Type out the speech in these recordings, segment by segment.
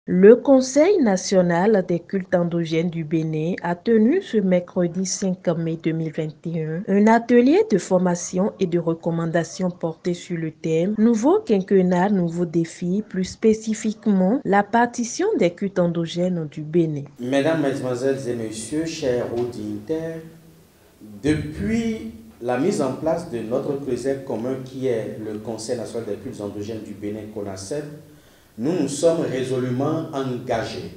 Le Conseil national des cultes endogènes du Bénin a tenu ce mercredi 5 mai 2021 un atelier de formation et de recommandation porté sur le thème Nouveau quinquennat, nouveaux défis, plus spécifiquement la partition des cultes endogènes du Bénin. Mesdames, Mesdemoiselles et Messieurs, chers auditeurs, depuis la mise en place de notre projet commun qui est le Conseil national des cultes endogènes du Bénin, CONACEB, nous nous sommes résolument engagés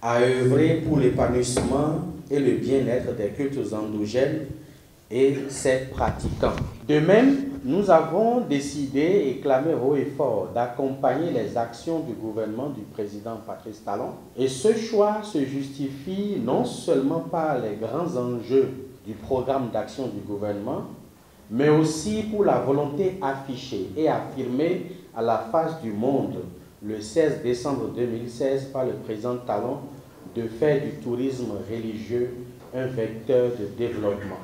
à œuvrer pour l'épanouissement et le bien-être des cultes endogènes et ses pratiquants. De même, nous avons décidé et clamé haut et fort d'accompagner les actions du gouvernement du président Patrice Talon. Et ce choix se justifie non seulement par les grands enjeux du programme d'action du gouvernement, mais aussi pour la volonté affichée et affirmée à la face du monde le 16 décembre 2016 par le président Talon de faire du tourisme religieux un vecteur de développement.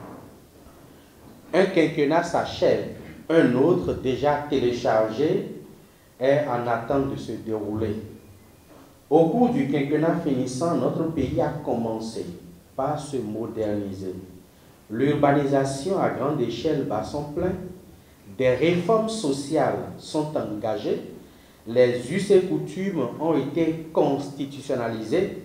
Un quinquennat s'achève, un autre déjà téléchargé est en attente de se dérouler. Au cours du quinquennat finissant, notre pays a commencé par se moderniser. L'urbanisation à grande échelle bat son plein, des réformes sociales sont engagées, les us et coutumes ont été constitutionnalisés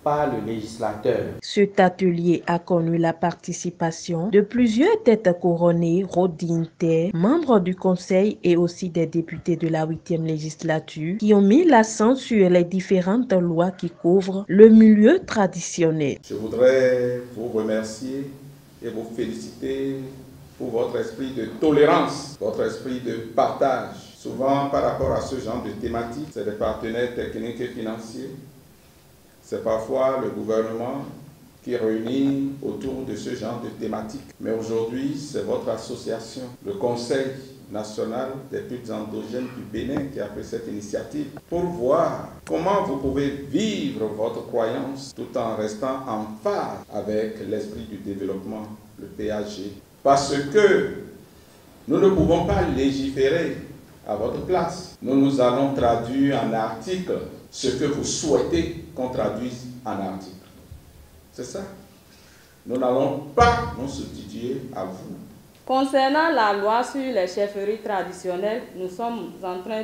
par le législateur. Cet atelier a connu la participation de plusieurs têtes couronnées, dignitaires, membres du Conseil et aussi des députés de la 8e législature qui ont mis l'accent sur les différentes lois qui couvrent le milieu traditionnel. Je voudrais vous remercier et vous féliciter pour votre esprit de tolérance, votre esprit de partage. Souvent, par rapport à ce genre de thématique, c'est des partenaires techniques et financiers. C'est parfois le gouvernement qui réunit autour de ce genre de thématique. Mais aujourd'hui, c'est votre association, le Conseil national des cultes endogènes du Bénin, qui a pris cette initiative pour voir comment vous pouvez vivre votre croyance tout en restant en phase avec l'esprit du développement, le PAG. Parce que nous ne pouvons pas légiférer à votre place. Nous allons traduire en article ce que vous souhaitez qu'on traduise en article. C'est ça. Nous n'allons pas nous substituer à vous. Concernant la loi sur les chefferies traditionnelles, nous sommes en train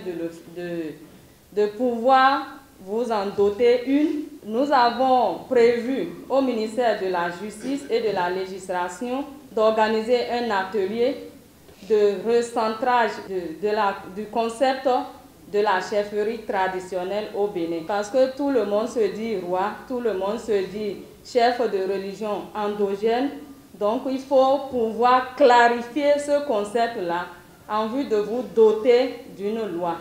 de pouvoir vous en doter une. Nous avons prévu au ministère de la Justice et de la Législation d'organiser un atelier de recentrage du concept de la chefferie traditionnelle au Bénin. Parce que tout le monde se dit roi, tout le monde se dit chef de religion endogène. Donc il faut pouvoir clarifier ce concept-là en vue de vous doter d'une loi.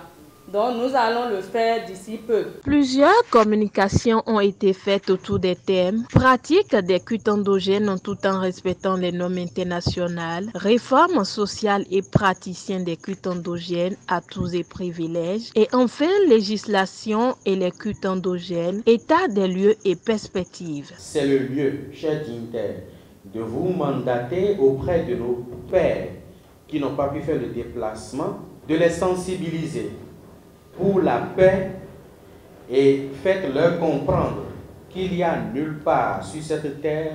Donc nous allons le faire d'ici peu. Plusieurs communications ont été faites autour des thèmes pratiques des cultes endogènes tout en respectant les normes internationales, réformes sociales et praticiens des cultes endogènes, atouts et privilèges, et enfin législation et les cultes endogènes, état des lieux et perspectives. C'est le lieu, chers dignitaires, de vous mandater auprès de nos pères qui n'ont pas pu faire le déplacement, de les sensibiliser pour la paix et faites-leur comprendre qu'il n'y a nulle part sur cette terre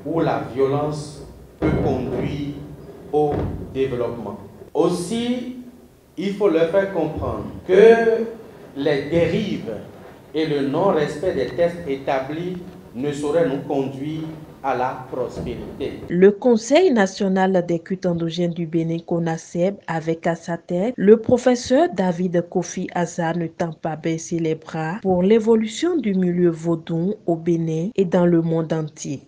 où la violence peut conduire au développement. Aussi, il faut leur faire comprendre que les dérives et le non-respect des textes établis ne sauraient nous conduire à la prospérité. Le Conseil national des cultes endogènes du Bénin, CONACEB, avec à sa tête le professeur David Kofi Aza, ne tend pas baisser les bras pour l'évolution du milieu vaudou au Bénin et dans le monde entier.